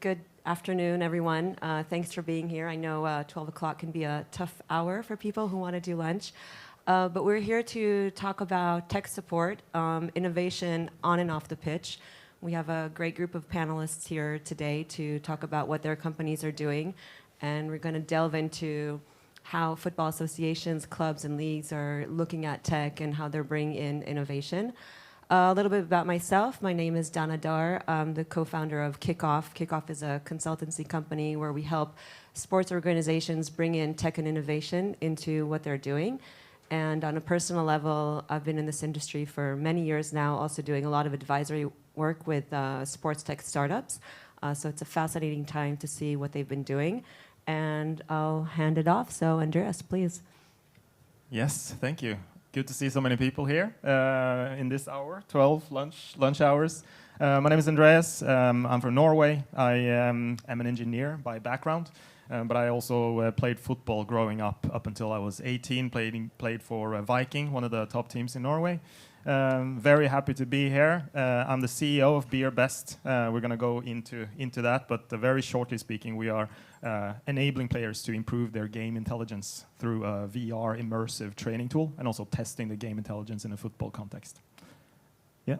Good afternoon, everyone. Thanks for being here. I know 12 o'clock can be a tough hour for people who want to do lunch. But we're here to talk about tech support, innovation on and off the pitch. We have a great group of panelists here today to talk about what their companies are doing. And we're going to delve into how football associations, clubs, and leagues are looking at tech and how they're bringing in innovation. A little bit about myself. My name is Dana Dar. I'm the co-founder of Kickoff. Kickoff is a consultancy company where we help sports organizations bring in tech and innovation into what they're doing. And on a personal level, I've been in this industry for many years now, also doing a lot of advisory work with sports tech startups. So it's a fascinating time to see what they've been doing. And I'll hand it off. So Andreas, please. Yes, thank you. Good to see so many people here in this hour, 12 lunch hours. My name is Andreas. I'm from Norway. I am an engineer by background, but I also played football growing up until I was 18. Played for Viking, one of the top teams in Norway. Very happy to be here. I'm the CEO of Be Your Best. We're going to go into that, but very shortly speaking, we are enabling players to improve their game intelligence through a VR immersive training tool and also testing the game intelligence in a football context. Yeah.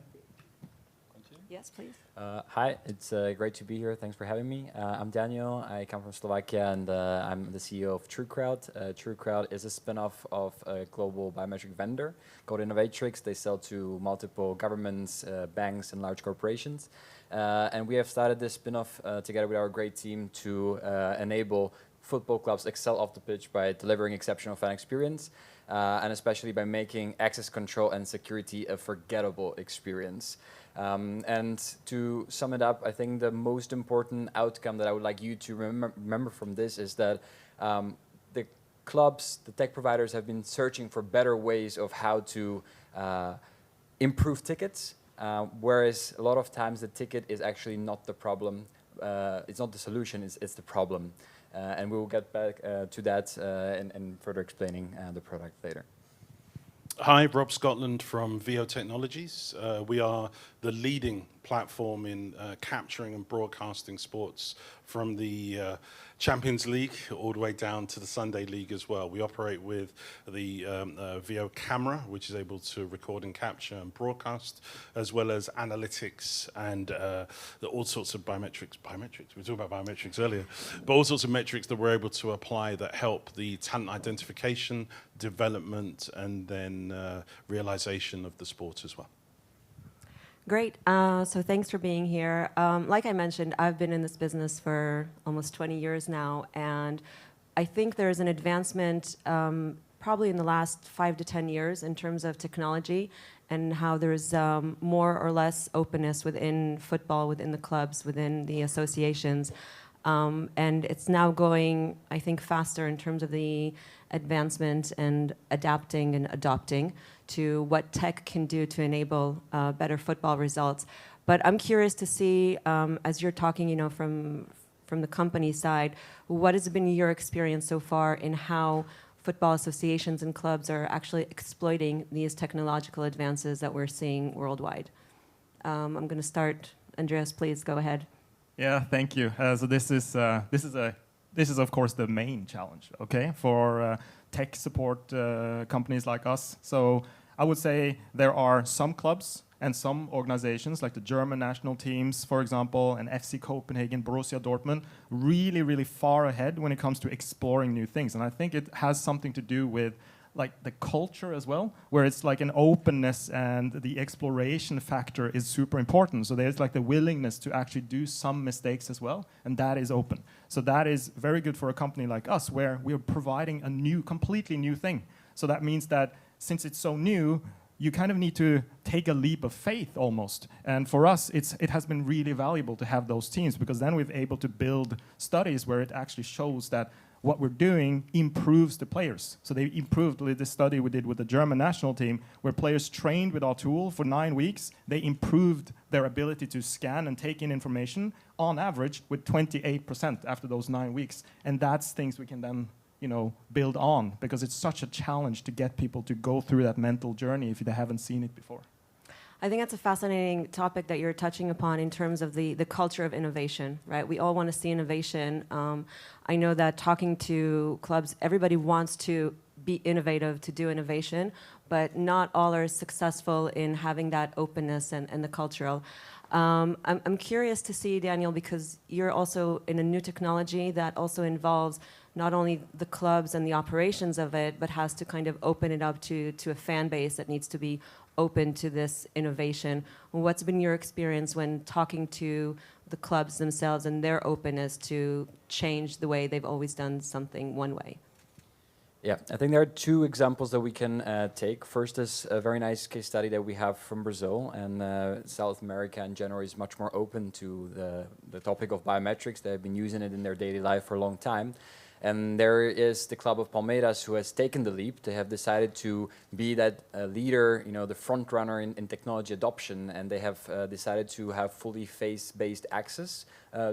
Yes, please. Hi, it's great to be here. Thanks for having me. I'm Daniel. I come from Slovakia, and I'm the CEO of TruCrowd. TruCrowd is a spin-off of a global biometric vendor called Innovatrix. They sell to multiple governments, banks, and large corporations. And we have started this spin-off together with our great team to enable football clubs excel off the pitch by delivering exceptional fan experience, and especially by making access control and security a forgettable experience. And to sum it up, I think the most important outcome that I would like you to remember from this is that the clubs, the tech providers have been searching for better ways of how to improve tickets, whereas a lot of times the ticket is actually not the problem. It's not the solution, it's the problem. And we will get back to that and further explaining the product later. Hi, Rob Scotland from VEO Technologies. We are the leading platform in capturing and broadcasting sports from the Champions League all the way down to the Sunday League as well. We operate with the VEO camera, which is able to record and capture and broadcast, as well as analytics and all sorts of biometrics. We were talking about biometrics earlier, but all sorts of metrics that we're able to apply that help the talent identification, development, and then realization of the sport as well. Great. So thanks for being here. Like I mentioned, I've been in this business for almost 20 years now, and I think there's an advancement probably in the last 5 to 10 years in terms of technology and how there's more or less openness within football, within the clubs, within the associations. And it's now going, I think, faster in terms of the advancement and adapting and adopting to what tech can do to enable better football results. But I'm curious to see, as you're talking, from the company side, what has been your experience so far in how football associations and clubs are actually exploiting these technological advances that we're seeing worldwide? I'm going to start. Andreas, please go ahead. Yeah, thank you. So this is of course the main challenge, okay, for tech support companies like us. So I would say there are some clubs and some organizations like the German national teams, for example, and FC Copenhagen, Borussia Dortmund, really, really far ahead when it comes to exploring new things. And I think it has something to do with like the culture as well, where it's like an openness and the exploration factor is super important. So there's like the willingness to actually do some mistakes as well, and that is open. So that is very good for a company like us, where we're providing a completely new thing. So that means that since it's so new, you kind of need to take a leap of faith almost. And for us, it has been really valuable to have those teams, because then we've able to build studies where it actually shows that what we're doing improves the players. So they improved with the study we did with the German national team, where players trained with our tool for 9 weeks. They improved their ability to scan and take in information on average with 28% after those 9 weeks. And that's things we can then build on, because it's such a challenge to get people to go through that mental journey if they haven't seen it before. I think that's a fascinating topic that you're touching upon in terms of the culture of innovation, right? We all want to see innovation. I know that talking to clubs, everybody wants to be innovative, to do innovation, but not all are successful in having that openness and the cultural. I'm curious to see, Daniel, because you're also in a new technology that also involves not only the clubs and the operations of it, but has to kind of open it up to a fan base that needs to be open to this innovation. What's been your experience when talking to the clubs themselves and their openness to change the way they've always done something one way? Yeah, I think there are two examples that we can take. First is a very nice case study that we have from Brazil, and South America in general is much more open to the topic of biometrics. They've been using it in their daily life for a long time. And there is the club of Palmeiras who has taken the leap. They have decided to be that leader, the front runner in technology adoption, and they have decided to have fully face-based access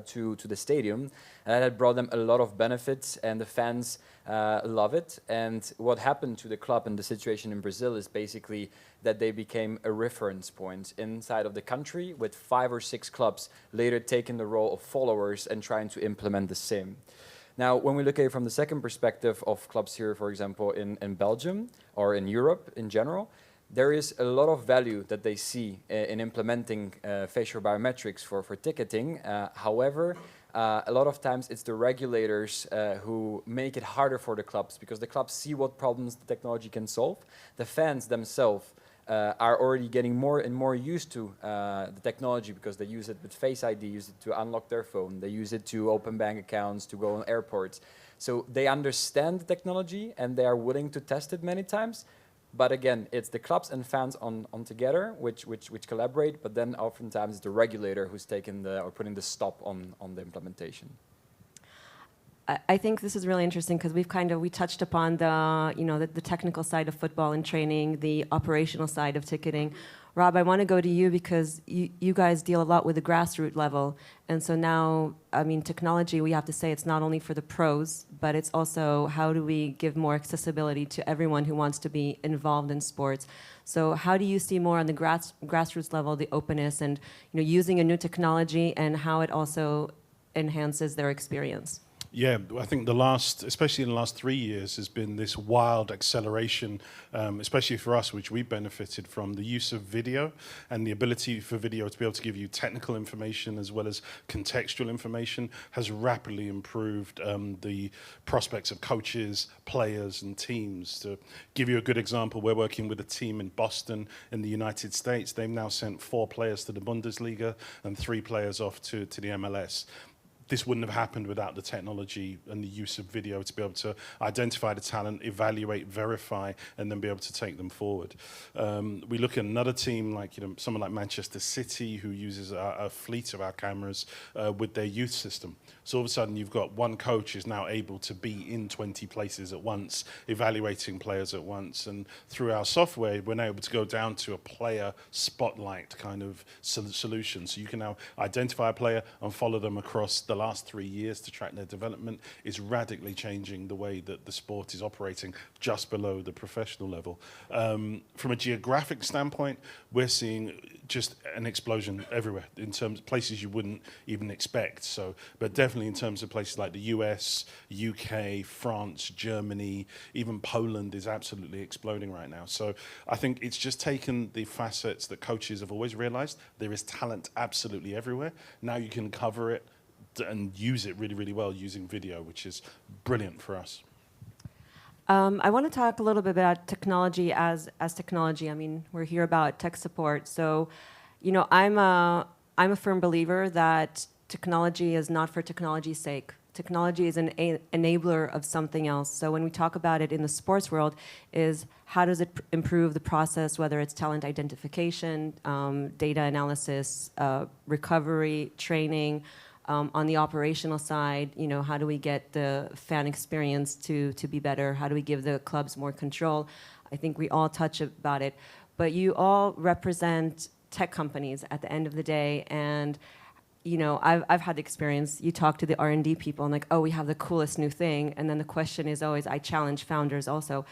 to the stadium. And that had brought them a lot of benefits, and the fans love it. And what happened to the club and the situation in Brazil is basically that they became a reference point inside of the country, with 5 or 6 clubs later taking the role of followers and trying to implement the same. Now, when we look at it from the second perspective of clubs here, for example, in Belgium or in Europe in general, there is a lot of value that they see in implementing facial biometrics for ticketing. However, a lot of times it's the regulators who make it harder for the clubs, because the clubs see what problems the technology can solve. The fans themselves are already getting more and more used to the technology, because they use it with Face ID, use it to unlock their phone, they use it to open bank accounts, to go on airports. So they understand the technology and they are willing to test it many times. But again, it's the clubs and fans on together which collaborate, but then oftentimes it's the regulator who's taking or putting the stop on the implementation. I think this is really interesting because we touched upon the technical side of football and training, the operational side of ticketing. Rob, I want to go to you because you guys deal a lot with the grassroots level, and so now, I mean, technology, we have to say it's not only for the pros, but it's also how do we give more accessibility to everyone who wants to be involved in sports. So how do you see more on the grassroots level the openness and using a new technology and how it also enhances their experience? Yeah, I think especially in the last 3 years, has been this wild acceleration, especially for us, which we benefited from the use of video and the ability for video to be able to give you technical information as well as contextual information has rapidly improved the prospects of coaches, players, and teams. To give you a good example, we're working with a team in Boston in the United States. They've now sent 4 players to the Bundesliga and 3 players off to the MLS. This wouldn't have happened without the technology and the use of video to be able to identify the talent, evaluate, verify, and then be able to take them forward. We look at another team like someone like Manchester City, who uses a fleet of our cameras with their youth system. So all of a sudden you've got one coach is now able to be in 20 places at once, evaluating players at once. And through our software, we're now able to go down to a player spotlight kind of solution. So you can now identify a player and follow them across the last 3 years to track their development. Is radically changing the way that the sport is operating just below the professional level. From a geographic standpoint, we're seeing just an explosion everywhere in terms of places you wouldn't even expect. So, but definitely in terms of places like the US, UK, France, Germany, even Poland is absolutely exploding right now. So I think it's just taken the facets that coaches have always realized. There is talent absolutely everywhere. Now you can cover it and use it really, really well using video, which is brilliant for us. I want to talk a little bit about technology as technology. I mean, we're here about tech support. So, I'm a firm believer that technology is not for technology's sake. Technology is an enabler of something else. So when we talk about it in the sports world, is how does it improve the process, whether it's talent identification, data analysis, recovery, training. On the operational side, how do we get the fan experience to be better? How do we give the clubs more control? I think we all touch about it. But you all represent tech companies at the end of the day. And, I've had the experience. You talk to the R&D people and like, oh, we have the coolest new thing. And then the question is always, I challenge founders also,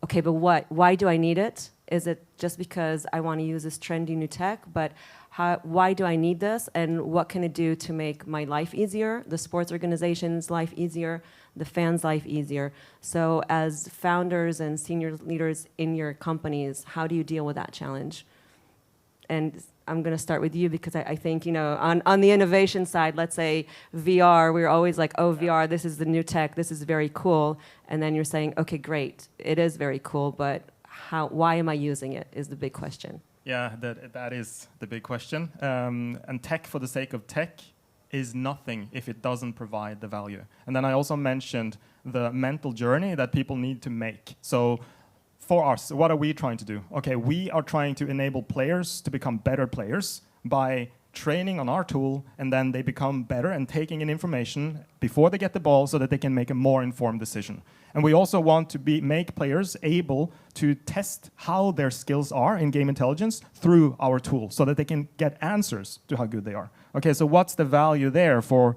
okay, but what? Why do I need it? Is it just because I want to use this trendy new tech, but why do I need this, and what can it do to make my life easier, the sports organization's life easier, the fans' life easier? So as founders and senior leaders in your companies, how do you deal with that challenge? And I'm going to start with you because I think, you know, on the innovation side, let's say VR, we're always like, oh, VR, this is the new tech, this is very cool. And then you're saying, okay, great, it is very cool, but why am I using it is the big question. Yeah, that is the big question. And tech for the sake of tech is nothing if it doesn't provide the value. And then I also mentioned the mental journey that people need to make. So for us, what are we trying to do? Okay, we are trying to enable players to become better players by training on our tool, and then they become better and taking in information before they get the ball so that they can make a more informed decision. And we also want to make players able to test how their skills are in game intelligence through our tool so that they can get answers to how good they are. Okay, so what's the value there for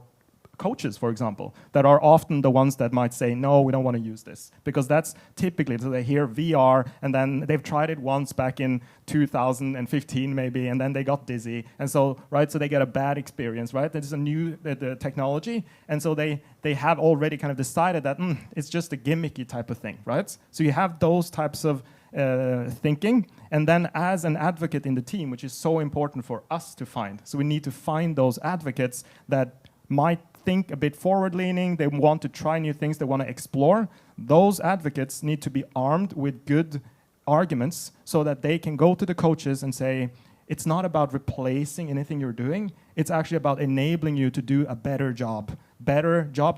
coaches, for example, that are often the ones that might say, no, we don't want to use this. Because that's typically, so they hear VR, and then they've tried it once back in 2015 maybe, and then they got dizzy. And so, right, so they get a bad experience, right? This is a new technology, and so they have already kind of decided that it's just a gimmicky type of thing, right? So you have those types of thinking, and then as an advocate in the team, which is so important for us to find. So we need to find those advocates that might think a bit forward-leaning, they want to try new things, they want to explore. Those advocates need to be armed with good arguments so that they can go to the coaches and say, it's not about replacing anything you're doing, it's actually about enabling you to do a better job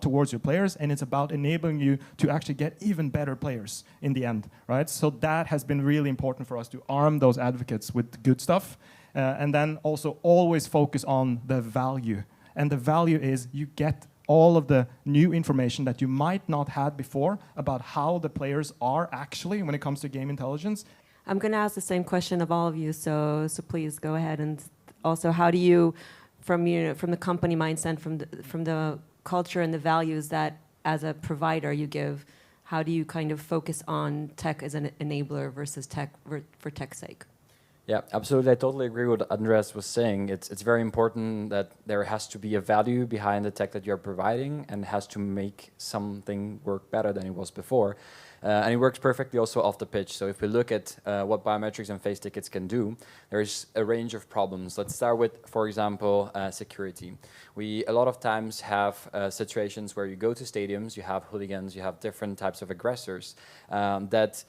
towards your players, and it's about enabling you to actually get even better players in the end, right? So that has been really important for us to arm those advocates with good stuff, and then also always focus on the value. And the value is you get all of the new information that you might not have before about how the players are actually when it comes to game intelligence. I'm going to ask the same question of all of you, so please go ahead. And also, how do you, from the company mindset, from the culture and the values that as a provider you give, how do you kind of focus on tech as an enabler versus tech for tech's sake? Yeah, absolutely. I totally agree with what Andreas was saying. It's very important that there has to be a value behind the tech that you're providing, and has to make something work better than it was before. And it works perfectly also off the pitch. So if we look at what biometrics and face tickets can do, there's a range of problems. Let's start with, for example, security. We a lot of times have situations where you go to stadiums, you have hooligans, you have different types of aggressors that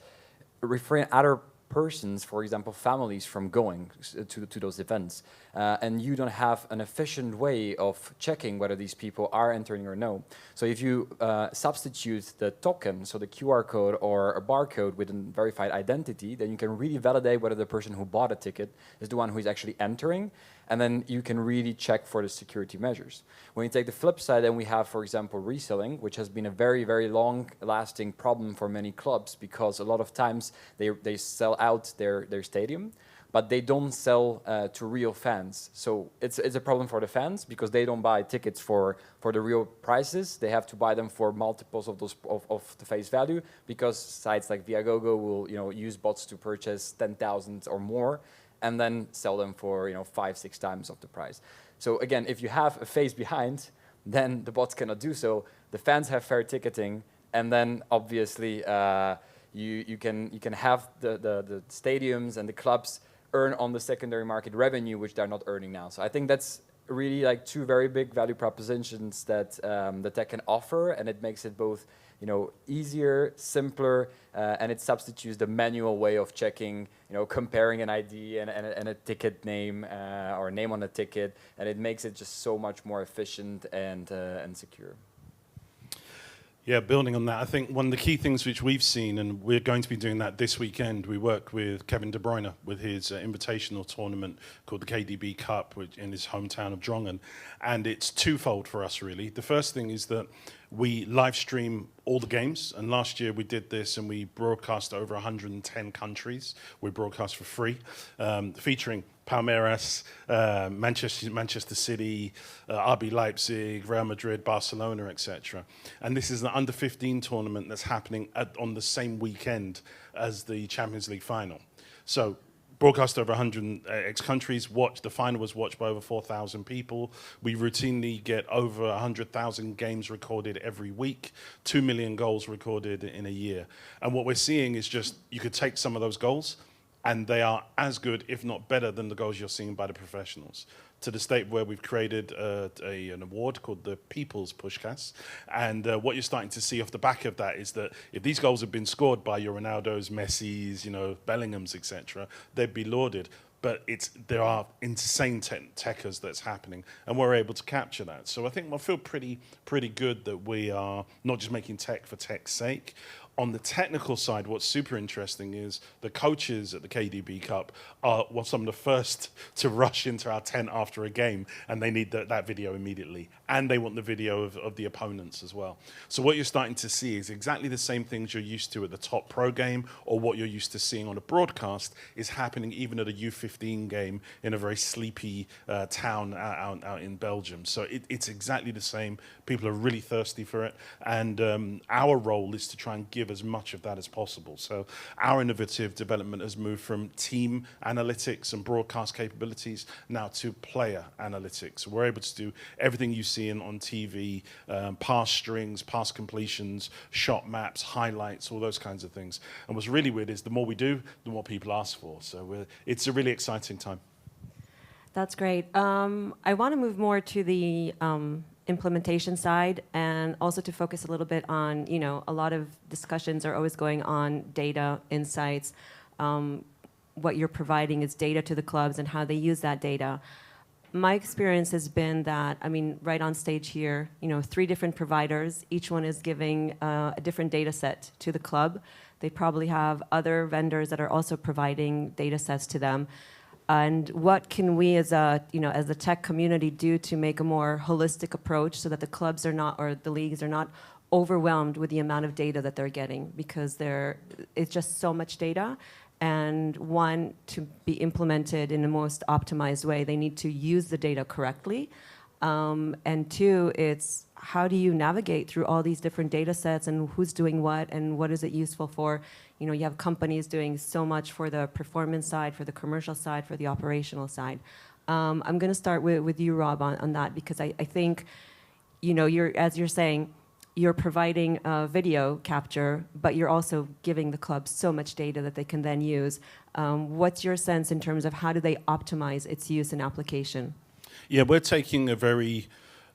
refrain other persons, for example, families, from going to those events. And you don't have an efficient way of checking whether these people are entering or no. So if you substitute the token, so the QR code or a barcode with a verified identity, then you can really validate whether the person who bought a ticket is the one who is actually entering, and then you can really check for the security measures. When you take the flip side, then we have, for example, reselling, which has been a very, very long-lasting problem for many clubs, because a lot of times they sell out their stadium, but they don't sell to real fans. So it's a problem for the fans, because they don't buy tickets for the real prices. They have to buy them for multiples of the face value, because sites like Viagogo will use bots to purchase 10,000 or more, and then sell them for 5-6 times of the price. So again, if you have a face behind, then the bots cannot do so. The fans have fair ticketing, and then obviously you can have the stadiums and the clubs earn on the secondary market revenue, which they're not earning now. So I think that's really like two very big value propositions that the tech can offer, and it makes it both easier, simpler, and it substitutes the manual way of checking, comparing an ID and a ticket name or a name on a ticket, and it makes it just so much more efficient and secure. Yeah, building on that, I think one of the key things which we've seen, and we're going to be doing that this weekend, we work with Kevin De Bruyne with his invitational tournament called the KDB Cup, which in his hometown of Drongen. And it's twofold for us, really. The first thing is that we live stream all the games, and last year we did this and we broadcast over 110 countries. We broadcast for free, featuring Palmeiras, Manchester City, RB Leipzig, Real Madrid, Barcelona, etc. And this is an under-15 tournament that's happening on the same weekend as the Champions League final. So broadcast over 100 countries. The final was watched by over 4,000 people. We routinely get over 100,000 games recorded every week, 2 million goals recorded in a year. And what we're seeing is just, you could take some of those goals and they are as good, if not better, than the goals you're seeing by the professionals. To the state where we've created an award called the People's Pushkas. And what you're starting to see off the back of that is that if these goals have been scored by your Ronaldos, Messis, Bellinghams, etc., they'd be lauded. But there are insane techers that's happening, and we're able to capture that. So I think I feel pretty good that we are not just making tech for tech's sake. On the technical side, what's super interesting is the coaches at the KDB Cup are some of the first to rush into our tent after a game, and they need that video immediately. And they want the video of the opponents as well. So what you're starting to see is exactly the same things you're used to at the top pro game, or what you're used to seeing on a broadcast is happening even at a U15 game in a very sleepy town out in Belgium. So it's exactly the same. People are really thirsty for it. And our role is to try and give as much of that as possible. So our innovative development has moved from team analytics and broadcast capabilities now to player analytics. We're able to do everything you see on TV, pass strings, pass completions, shot maps, highlights, all those kinds of things. And what's really weird is the more we do, the more people ask for. So it's a really exciting time. That's great. I want to move more to the implementation side, and also to focus a little bit on, a lot of discussions are always going on data, insights. What you're providing is data to the clubs and how they use that data. My experience has been that, right on stage here, 3 different providers, each one is giving a different data set to the club. They probably have other vendors that are also providing data sets to them. And what can we as the tech community do to make a more holistic approach so that the clubs are not, or the leagues are not overwhelmed with the amount of data that they're getting, because it's just so much data. And one, to be implemented in the most optimized way, they need to use the data correctly. And 2, it's how do you navigate through all these different data sets and who's doing what and what is it useful for? You have companies doing so much for the performance side, for the commercial side, for the operational side. I'm going to start with you, Rob, on that, because I think, as you're saying, you're providing video capture, but you're also giving the clubs so much data that they can then use. What's your sense in terms of how do they optimize its use and application? Yeah, we're taking a very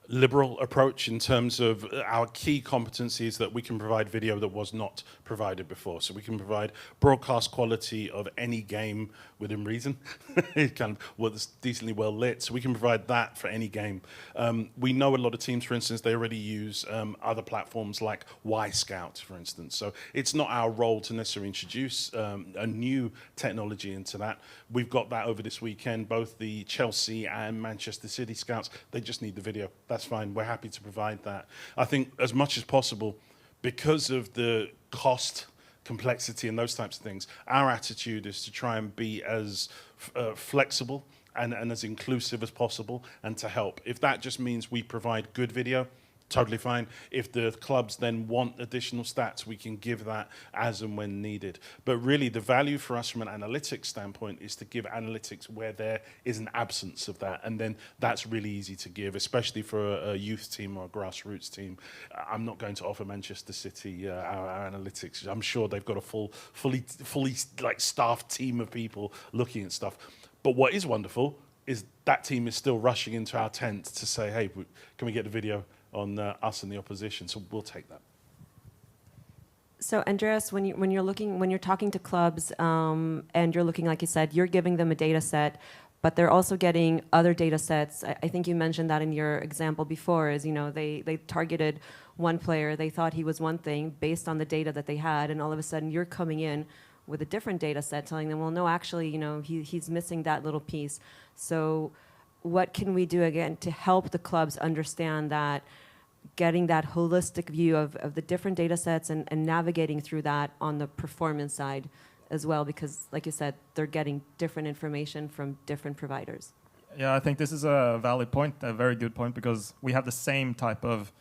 liberal approach in terms of our key competency is that we can provide video that was not provided before. So we can provide broadcast quality of any game within reason. It kind of was decently well lit. So we can provide that for any game. We know a lot of teams, for instance, they already use other platforms like Y-Scout, for instance. So it's not our role to necessarily introduce a new technology into that. We've got that over this weekend, both the Chelsea and Manchester City scouts, they just need the video. That's fine. We're happy to provide that. I think as much as possible, because of the cost, complexity, and those types of things, our attitude is to try and be as flexible and as inclusive as possible, and to help. If that just means we provide good video, totally fine. If the clubs then want additional stats, we can give that as and when needed. But really, the value for us from an analytics standpoint is to give analytics where there is an absence of that. And then that's really easy to give, especially for a youth team or a grassroots team. I'm not going to offer Manchester City our analytics. I'm sure they've got a fully staffed team of people looking at stuff. But what is wonderful is that team is still rushing into our tent to say, hey, can we get the video on us and the opposition? So we'll take that. So Andreas, when you're talking to clubs, and you're looking, like you said, you're giving them a data set, but they're also getting other data sets. I think you mentioned that in your example before, is they targeted one player, they thought he was one thing based on the data that they had, and all of a sudden you're coming in with a different data set, telling them, well, no, actually, he's missing that little piece. So what can we do again to help the clubs understand that, getting that holistic view of the different data sets and navigating through that on the performance side as well? Because, like you said, they're getting different information from different providers. Yeah, I think this is a valid point, a very good point, because we have the same type of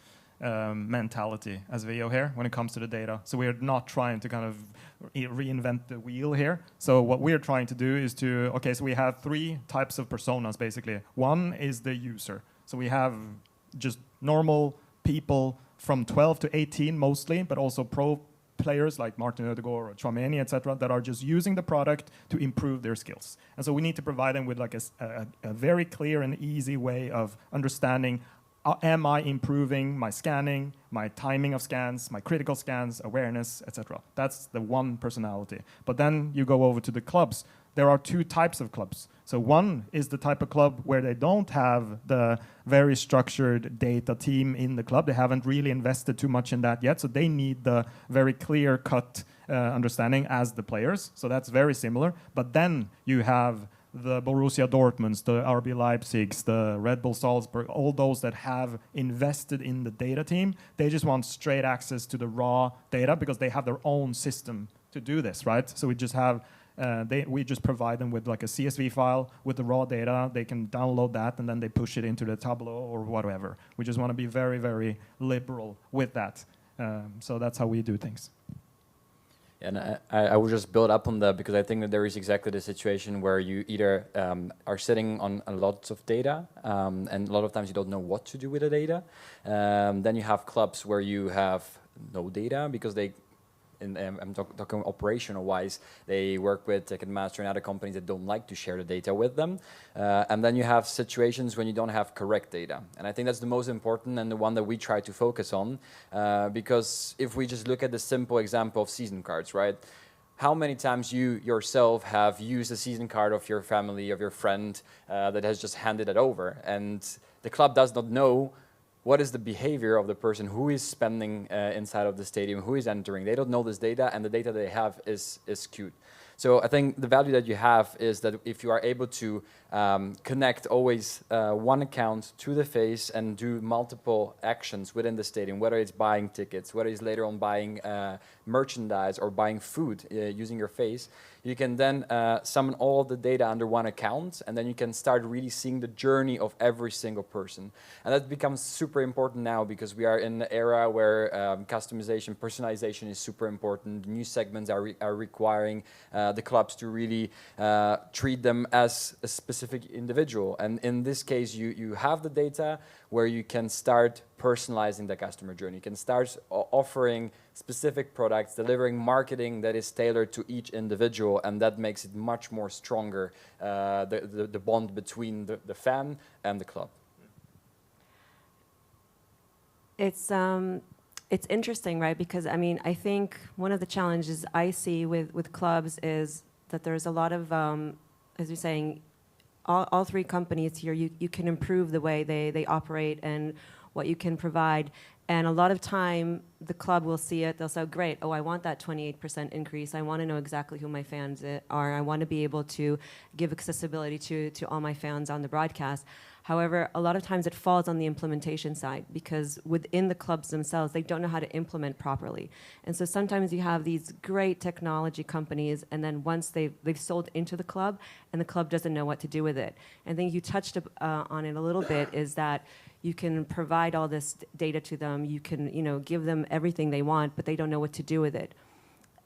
mentality as VEO here when it comes to the data. So we're not trying to kind of reinvent the wheel here. So what we're trying to do is to, okay, so we have 3 types of personas basically. One is the user. So we have just normal people from 12 to 18 mostly, but also pro players like Martin Ødegaard or Chouameni, etc., that are just using the product to improve their skills. And so we need to provide them with like a very clear and easy way of understanding, am I improving my scanning, my timing of scans, my critical scans, awareness, etc. That's the one personality. But then you go over to the clubs. There are 2 types of clubs. So one is the type of club where they don't have the very structured data team in the club. They haven't really invested too much in that yet. So they need the very clear-cut understanding as the players. So that's very similar. But then you have the Borussia Dortmunds, the RB Leipzigs, the Red Bull Salzburg, all those that have invested in the data team. They just want straight access to the raw data because they have their own system to do this, right? So we just have we just provide them with like a CSV file with the raw data. They can download that and then they push it into the Tableau or whatever. We just want to be very, very liberal with that. So that's how we do things. And I will just build up on that because I think that there is exactly the situation where you either are sitting on a lot of data and a lot of times you don't know what to do with the data. Then you have clubs where you have no data because they, I'm talking operational wise, they work with Ticketmaster and other companies that don't like to share the data with them. And then you have situations when you don't have correct data. And I think that's the most important and the one that we try to focus on. Because if we just look at the simple example of season cards, right? How many times you yourself have used a season card of your family, of your friend that has just handed it over, and the club does not know what is the behavior of the person who is spending inside of the stadium, who is entering. They don't know this data, and the data they have is skewed. So I think the value that you have is that if you are able to connect always one account to the face and do multiple actions within the stadium, whether it's buying tickets, whether it's later on buying merchandise or buying food using your face, you can then summon all the data under one account, and then you can start really seeing the journey of every single person. And that becomes super important now because we are in an era where customization, personalization is super important. New segments are requiring the clubs to really treat them as a specific individual. And in this case, you have the data where you can start personalizing the customer journey. You can start offering specific products, delivering marketing that is tailored to each individual, and that makes it much more stronger, the bond between the fan and the club. It's interesting, right? Because I mean, I think one of the challenges I see with clubs is that there's a lot of, as you're saying, all 3 companies here, you can improve the way they operate and what you can provide. And a lot of time, the club will see it. They'll say, great, oh, I want that 28% increase. I want to know exactly who my fans are. I want to be able to give accessibility to all my fans on the broadcast. However, a lot of times it falls on the implementation side because within the clubs themselves, they don't know how to implement properly. And so sometimes you have these great technology companies, and then once they've sold into the club, and the club doesn't know what to do with it. And I think you touched on it a little bit, is that you can provide all this data to them, you can give them everything they want, but they don't know what to do with it.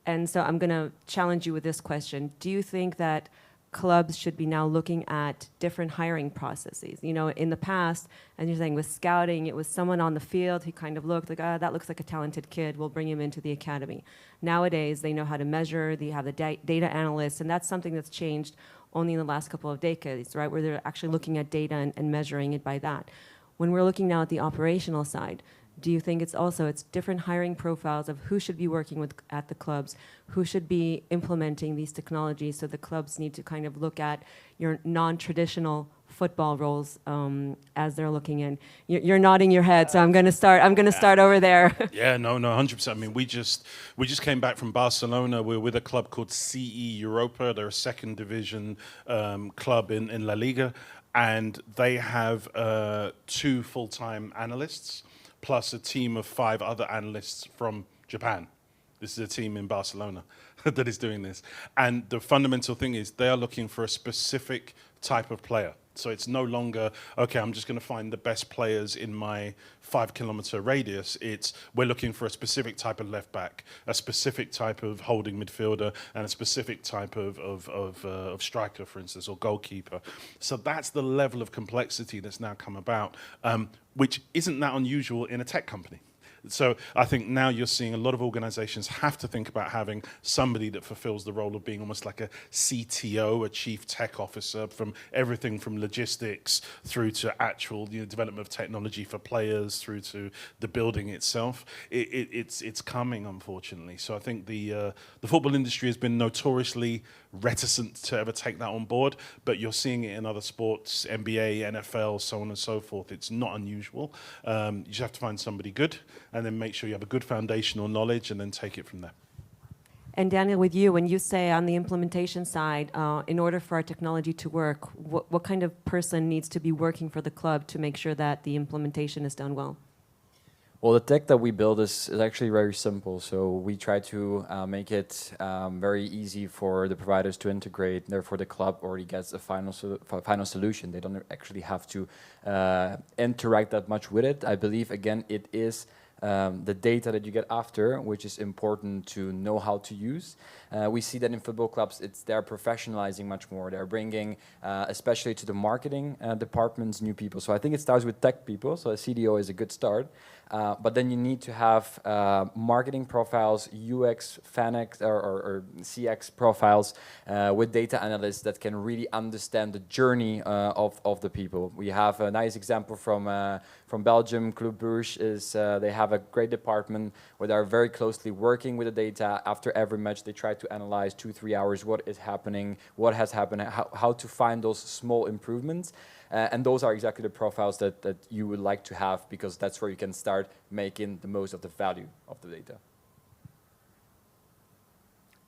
And so I'm going to challenge you with this question. Do you think that clubs should be now looking at different hiring processes? In the past, and you're saying with scouting, it was someone on the field who kind of looked like, that looks like a talented kid, we'll bring him into the academy. Nowadays, they know how to measure, they have the data analysts, and that's something that's changed only in the last couple of decades, right, where they're actually looking at data and measuring it by that. When we're looking now at the operational side, do you think it's different hiring profiles of who should be working with at the clubs, who should be implementing these technologies? So the clubs need to kind of look at your non-traditional football roles as they're looking in. You're nodding your head, so I'm going to start over there. Yeah, no, 100%. I mean, we just came back from Barcelona. We're with a club called CE Europa. They're a second division club in La Liga, and they have 2 full-time analysts, plus a team of 5 other analysts from Japan. This is a team in Barcelona that is doing this. And the fundamental thing is they are looking for a specific type of player. So it's no longer, okay, I'm just going to find the best players in my 5-kilometer radius. It's we're looking for a specific type of left back, a specific type of holding midfielder, and a specific type of striker, for instance, or goalkeeper. So that's the level of complexity that's now come about, which isn't that unusual in a tech company. So I think now you're seeing a lot of organizations have to think about having somebody that fulfills the role of being almost like a CTO, a chief tech officer, from everything from logistics through to actual development of technology for players through to the building itself. It's coming, unfortunately. So I think the football industry has been notoriously reticent to ever take that on board, but you're seeing it in other sports, NBA, NFL, so on and so forth. It's not unusual. You just have to find somebody good and then make sure you have a good foundational knowledge and then take it from there. And Daniel, with you, when you say on the implementation side, in order for our technology to work, what kind of person needs to be working for the club to make sure that the implementation is done well? Well, the tech that we build is actually very simple. So we try to make it very easy for the providers to integrate. Therefore, the club already gets a final solution. They don't actually have to interact that much with it. I believe, again, it is the data that you get after, which is important to know how to use. We see that in football clubs, they're professionalizing much more. They're bringing, especially to the marketing departments, new people. So I think it starts with tech people. So a CDO is a good start. But then you need to have marketing profiles, UX, FANX, or CX profiles with data analysts that can really understand the journey of the people. We have a nice example from Belgium. Club Brugge is they have a great department where they are very closely working with the data. After every match, they try to analyze 2-3 hours what is happening, what has happened, how to find those small improvements. And those are exactly the profiles that you would like to have, because that's where you can start making the most of the value of the data.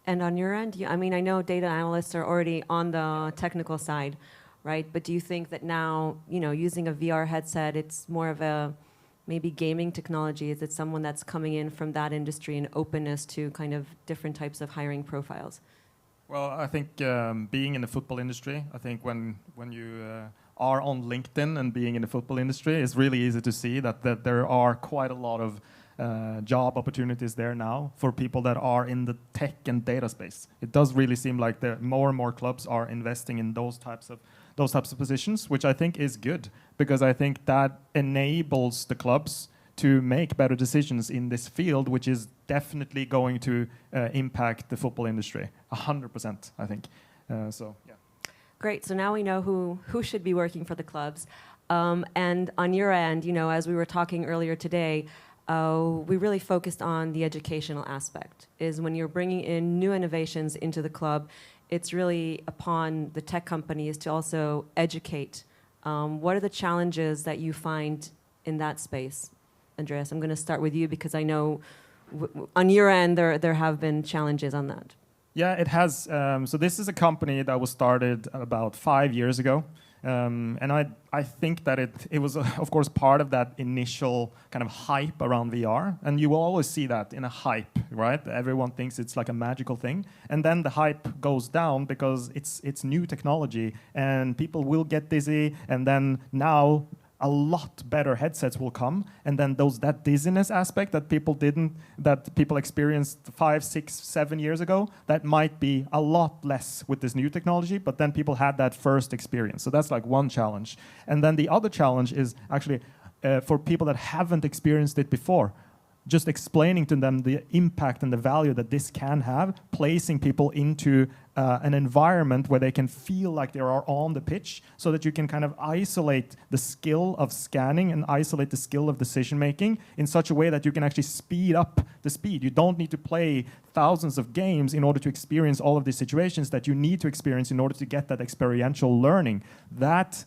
And on your end, I mean, I know data analysts are already on the technical side, right? But do you think that now, using a VR headset, it's more of a maybe gaming technology? Is it someone that's coming in from that industry and openness to kind of different types of hiring profiles? Well, I think being in the football industry, I think when you are on LinkedIn and being in the football industry, it's really easy to see that there are quite a lot of job opportunities there now for people that are in the tech and data space. It does really seem like more and more clubs are investing in those types of positions, which I think is good, because I think that enables the clubs to make better decisions in this field, which is definitely going to impact the football industry 100%, I think. So yeah. Great. So now we know who should be working for the clubs. And on your end, as we were talking earlier today, we really focused on the educational aspect. Is when you're bringing in new innovations into the club, it's really upon the tech companies to also educate. What are the challenges that you find in that space? Andreas, I'm going to start with you, because I know on your end there have been challenges on that. Yeah, it has. So this is a company that was started about 5 years ago. And I think that it was, of course, part of that initial kind of hype around VR. And you will always see that in a hype, right? Everyone thinks it's like a magical thing. And then the hype goes down because it's new technology and people will get dizzy. And then now a lot better headsets will come, and then that dizziness aspect that people experienced 5, 6, 7 years ago, that might be a lot less with this new technology, but then people had that first experience. So that's like one challenge. And then the other challenge is actually for people that haven't experienced it before, just explaining to them the impact and the value that this can have, placing people into an environment where they can feel like they are on the pitch, so that you can kind of isolate the skill of scanning and isolate the skill of decision making in such a way that you can actually speed up the speed. You don't need to play thousands of games in order to experience all of these situations that you need to experience in order to get that experiential learning. That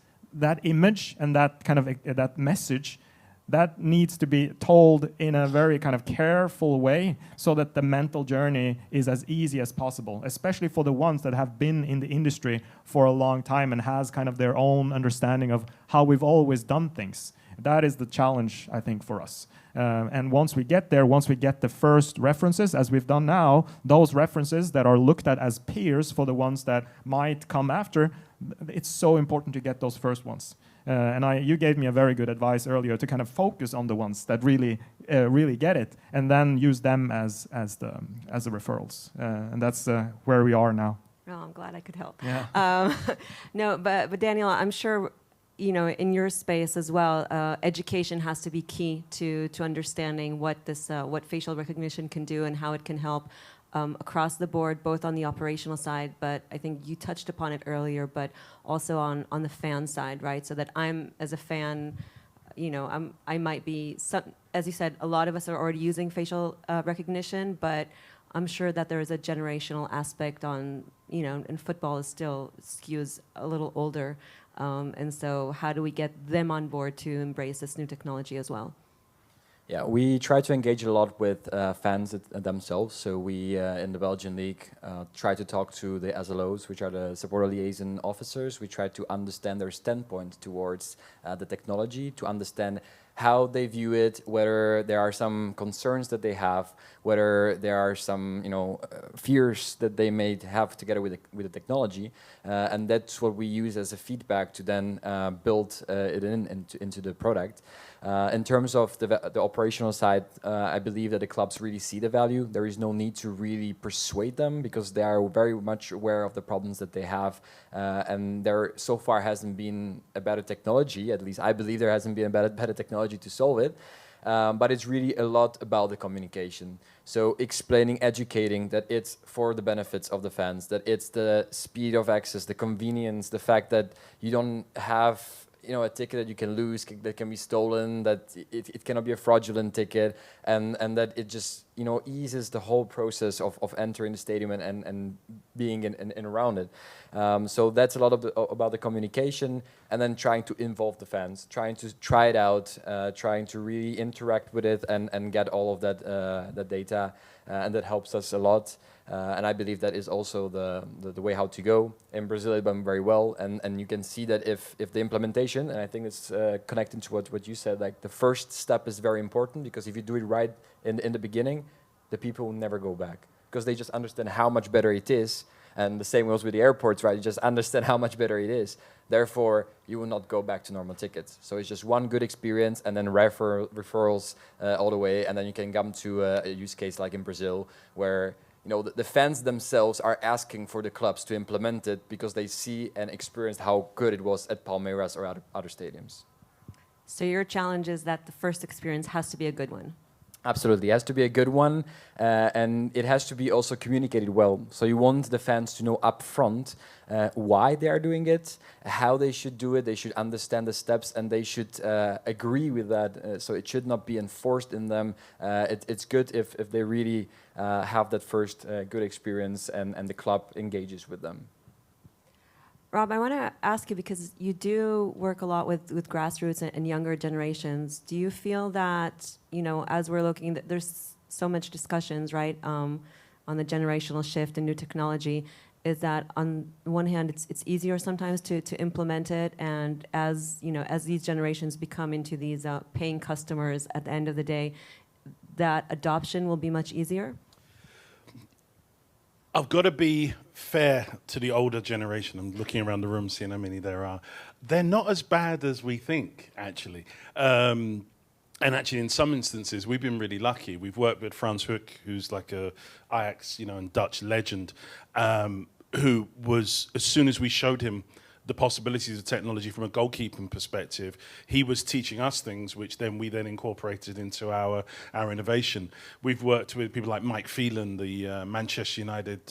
image and that kind of that message, that needs to be told in a very kind of careful way, so that the mental journey is as easy as possible, especially for the ones that have been in the industry for a long time and has kind of their own understanding of how we've always done things. That is the challenge, I think, for us. And once we get there, once we get the first references, as we've done now, those references that are looked at as peers for the ones that might come after, it's so important to get those first ones. You gave me a very good advice earlier to kind of focus on the ones that really get it, and then use them as the referrals. And that's where we are now. Oh, I'm glad I could help. Yeah. No, but Daniel, I'm sure, you know, in your space as well, education has to be key to understanding what facial recognition can do and how it can help across the board, both on the operational side, but I think you touched upon it earlier, but also on the fan side, right? So that I'm, as a fan, you know, I might be, as you said, a lot of us are already using facial recognition, but I'm sure that there is a generational aspect on, you know, and football is still skews a little older. And so how do we get them on board to embrace this new technology as well? Yeah, we try to engage a lot with fans themselves. So we, in the Belgian League, try to talk to the SLOs, which are the supporter liaison officers. We try to understand their standpoint towards the technology, to understand how they view it, whether there are some concerns that they have, whether there are some, you know, fears that they may have together with the technology, and that's what we use as a feedback to then build it into the product. In terms of the operational side, I believe that the clubs really see the value. There is no need to really persuade them because they are very much aware of the problems that they have, and there so far hasn't been a better technology. At least I believe there hasn't been a better technology to solve it. But it's really a lot about the communication. So explaining, educating that it's for the benefits of the fans, that it's the speed of access, the convenience, the fact that you don't have, you know, a ticket that you can lose, that can be stolen, that it cannot be a fraudulent ticket, and that it just, you know, eases the whole process of entering the stadium and being in around it. So that's a lot of about the communication, and then trying to involve the fans, trying to try it out, trying to really interact with it and get all of that data, and that helps us a lot. And I believe that is also the way how to go. In Brazil, it went very well, and you can see that if the implementation, and I think it's connecting to what you said, like the first step is very important, because if you do it right in the beginning, the people will never go back, because they just understand how much better it is. And the same goes with the airports, right? You just understand how much better it is. Therefore, you will not go back to normal tickets. So it's just one good experience, and then referrals all the way, and then you can come to a use case like in Brazil, where, you know, the fans themselves are asking for the clubs to implement it because they see and experience how good it was at Palmeiras or other stadiums. So your challenge is that the first experience has to be a good one. Absolutely, it has to be a good one, and it has to be also communicated well. So you want the fans to know upfront why they are doing it, how they should do it. They should understand the steps, and they should agree with that. So it should not be enforced in them. It's good if they really have that first good experience, and the club engages with them. Rob, I want to ask you, because you do work a lot with grassroots and younger generations. Do you feel that, you know, as we're looking, that there's so much discussions, right, on the generational shift and new technology, is that on one hand it's easier sometimes to implement it, and as you know, as these generations become into these paying customers at the end of the day, that adoption will be much easier? I've got to be fair to the older generation. I'm looking around the room, seeing how many there are. They're not as bad as we think, actually. And actually, in some instances, we've been really lucky. We've worked with Frans Hoek, who's like a Ajax, you know, and Dutch legend, who was, as soon as we showed him the possibilities of technology from a goalkeeping perspective, he was teaching us things which then we incorporated into our innovation. We've worked with people like Mike Phelan, the Manchester United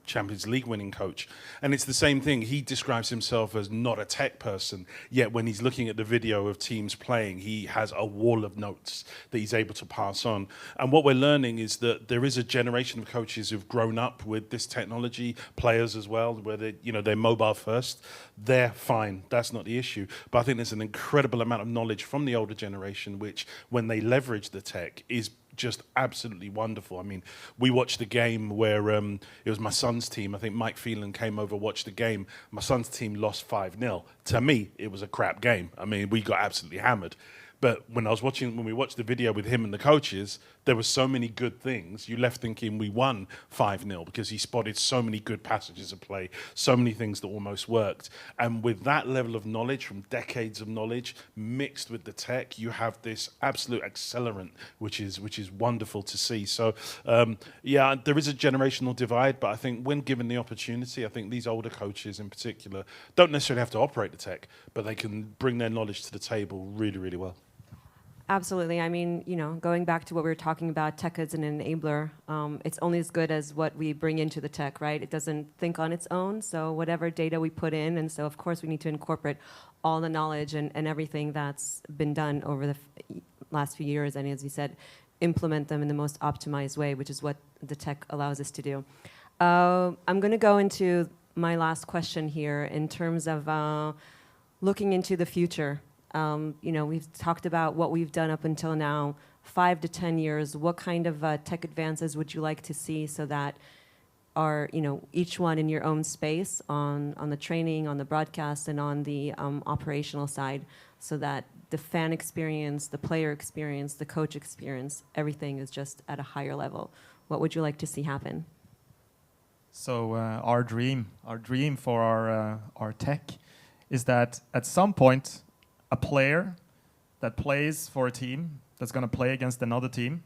Champions League winning coach, and it's the same thing. He describes himself as not a tech person, yet when he's looking at the video of teams playing, he has a wall of notes that he's able to pass on. And what we're learning is that there is a generation of coaches who've grown up with this technology, players as well, where they're mobile first. They're fine. That's not the issue. But I think there's an incredible amount of knowledge from the older generation, which, when they leverage the tech, is just absolutely wonderful. I mean, we watched a game where it was my son's team. I think Mike Phelan came over, watched the game. My son's team lost 5-0. To me, it was a crap game. I mean, we got absolutely hammered. But when we watched the video with him and the coaches, there were so many good things. You left thinking we won 5-0 because he spotted so many good passages of play, so many things that almost worked. And with that level of knowledge, from decades of knowledge, mixed with the tech, you have this absolute accelerant, which is wonderful to see. So, yeah, there is a generational divide, but I think when given the opportunity, I think these older coaches in particular don't necessarily have to operate the tech, but they can bring their knowledge to the table really, really well. Absolutely. I mean, going back to what we were talking about, tech as an enabler, it's only as good as what we bring into the tech, right? It doesn't think on its own, so whatever data we put in, and so of course we need to incorporate all the knowledge and everything that's been done over the last few years, and as you said, implement them in the most optimized way, which is what the tech allows us to do. I'm going to go into my last question here in terms of looking into the future. We've talked about what we've done up until now, 5 to 10 years. What kind of tech advances would you like to see so that each one in your own space on the training, on the broadcast, and on the operational side, so that the fan experience, the player experience, the coach experience, everything is just at a higher level? What would you like to see happen? So our dream for our tech is that at some point, a player that plays for a team that's going to play against another team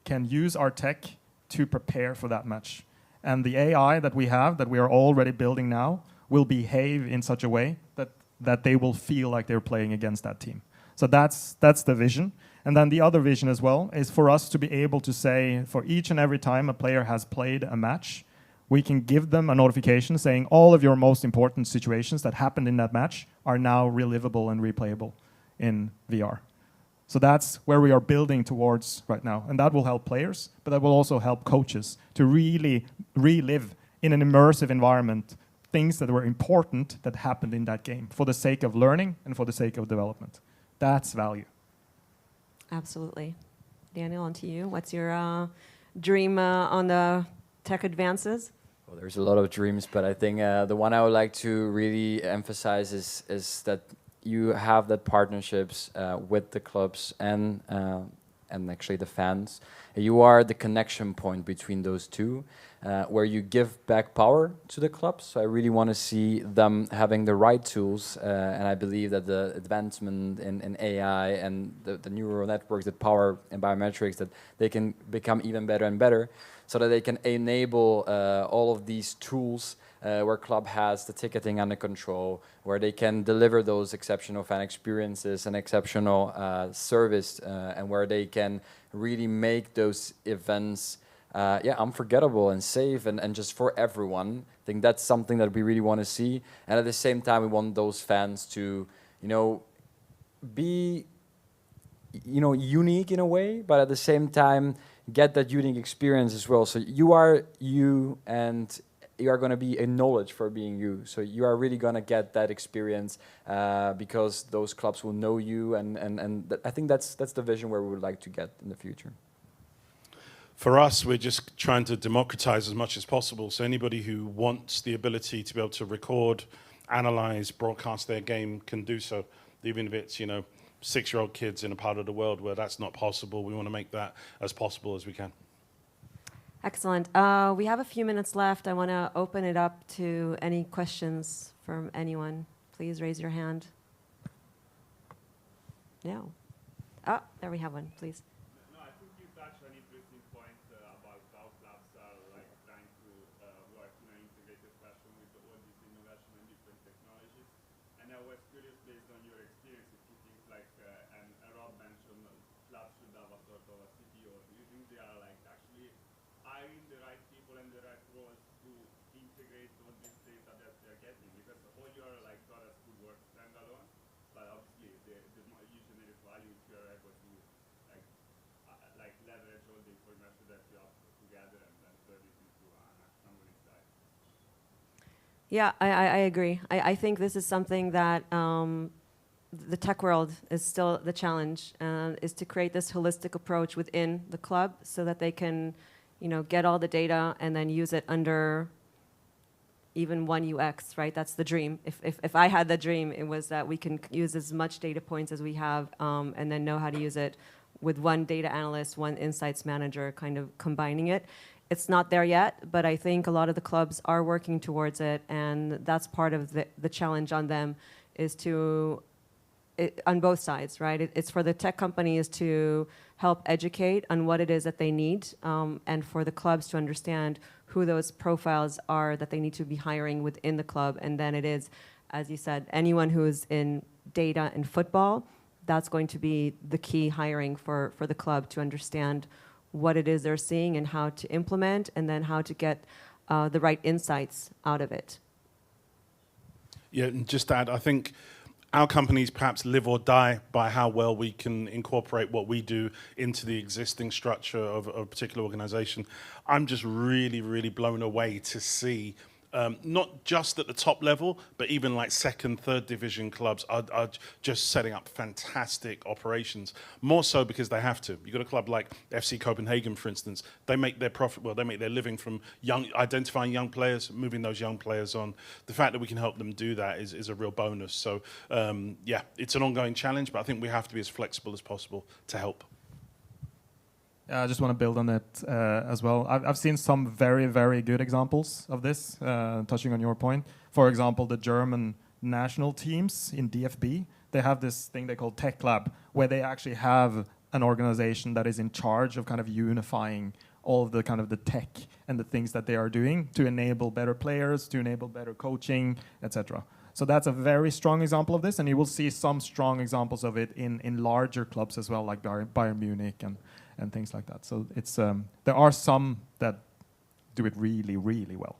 can use our tech to prepare for that match. And the AI that we are already building now, will behave in such a way that they will feel like they're playing against that team. So that's the vision. And then the other vision as well is for us to be able to say, for each and every time a player has played a match, we can give them a notification saying all of your most important situations that happened in that match are now relivable and replayable in VR. So that's where we are building towards right now. And that will help players, but that will also help coaches to really relive in an immersive environment things that were important that happened in that game for the sake of learning and for the sake of development. That's value. Absolutely. Daniel, on to you. What's your dream on the tech advances? Well, there's a lot of dreams, but I think the one I would like to really emphasize is that you have that partnerships with the clubs and actually the fans. You are the connection point between those two, where you give back power to the clubs. So I really want to see them having the right tools, and I believe that the advancement in AI and the neural networks that power in biometrics, that they can become even better and better, so that they can enable all of these tools where club has the ticketing under control, where they can deliver those exceptional fan experiences and exceptional service, and where they can really make those events unforgettable and safe and just for everyone. I think that's something that we really want to see. And at the same time, we want those fans to, be, unique in a way, but at the same time, get that unique experience as well. So you are you, and you are going to be acknowledged for being you. So you are really going to get that experience because those clubs will know you, and I think that's the vision where we would like to get in the future. For us, we're just trying to democratize as much as possible. So anybody who wants the ability to be able to record, analyze, broadcast their game can do so, even if it's 6-year-old kids in a part of the world where that's not possible. We want to make that as possible as we can. Excellent. We have a few minutes left. I want to open it up to any questions from anyone. Please raise your hand. No. Oh, there we have one, please. No, I think you touched an interesting point about how clubs are trying to work in an integrated fashion with all this innovation and different technologies. And I was curious, based on your experience, if you think and Rob mentioned clubs should have a sort of a CTO. Do you think they are actually hiring the right people and the right roles to integrate all this data that they're getting? Because all your products could work standalone, but obviously you generate value if you're able to leverage all the information that you have together and then turn it into an actionable insight. Yeah, I agree. I think this is something that the tech world is still the challenge, is to create this holistic approach within the club so that they can, get all the data and then use it under even one UX, right? That's the dream. If I had the dream, it was that we can use as much data points as we have and then know how to use it with one data analyst, one insights manager, kind of combining it. It's not there yet, but I think a lot of the clubs are working towards it, and that's part of the challenge on them, is to, on both sides, right? It's for the tech companies to help educate on what it is that they need, and for the clubs to understand who those profiles are that they need to be hiring within the club. And then it is, as you said, anyone who is in data and football, that's going to be the key hiring for the club to understand what it is they're seeing and how to implement, and then how to get the right insights out of it. Yeah, and just to add, I think our companies perhaps live or die by how well we can incorporate what we do into the existing structure of a particular organization. I'm just really, really blown away to see not just at the top level, but even like second, third division clubs are just setting up fantastic operations. More so because they have to. You've got a club like FC Copenhagen, for instance. They make their profit, well, they make their living from identifying young players, moving those young players on. The fact that we can help them do that is a real bonus. So yeah, it's an ongoing challenge, but I think we have to be as flexible as possible to help. I just want to build on it as well. I've seen some very, very good examples of this, touching on your point. For example, the German national teams in DFB, they have this thing they call Tech Lab, where they actually have an organization that is in charge of kind of unifying all of the kind of the tech and the things that they are doing to enable better players, to enable better coaching, etc. So that's a very strong example of this, and you will see some strong examples of it in larger clubs as well, like Bayern Munich and things like that. So it's there are some that do it really, really well.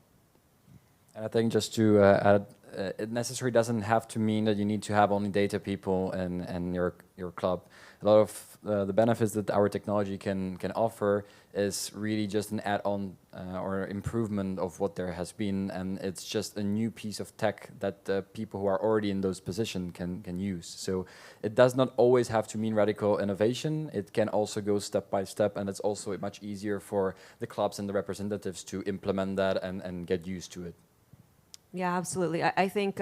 And I think just to add, it necessarily doesn't have to mean that you need to have only data people in your club. A lot of the benefits that our technology can offer is really just an add-on or improvement of what there has been, and it's just a new piece of tech that people who are already in those positions can use. So it does not always have to mean radical innovation. It can also go step by step, and it's also much easier for the clubs and the representatives to implement that and get used to it. Yeah, absolutely. I think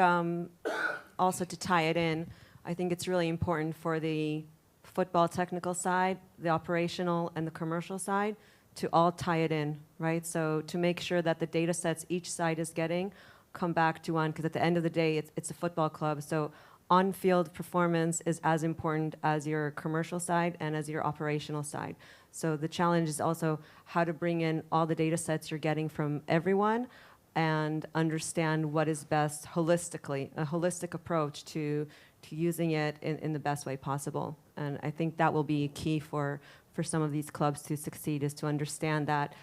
also to tie it in, I think it's really important for the football technical side, the operational and the commercial side to all tie it in, right? So to make sure that the data sets each side is getting come back to one, because at the end of the day, it's a football club. So on-field performance is as important as your commercial side and as your operational side. So the challenge is also how to bring in all the data sets you're getting from everyone and understand what is best holistically, a holistic approach to using it in the best way possible. And I think that will be key for some of these clubs to succeed, is to understand that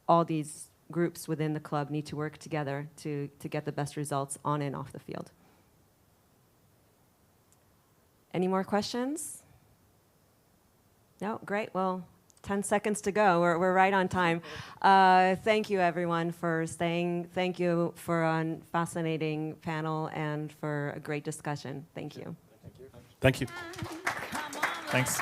all these groups within the club need to work together to get the best results on and off the field. Any more questions? No? Great. Well, 10 seconds to go. We're right on time. Thank you, everyone, for staying. Thank you for a fascinating panel and for a great discussion. Thank you. Thank you. Thanks.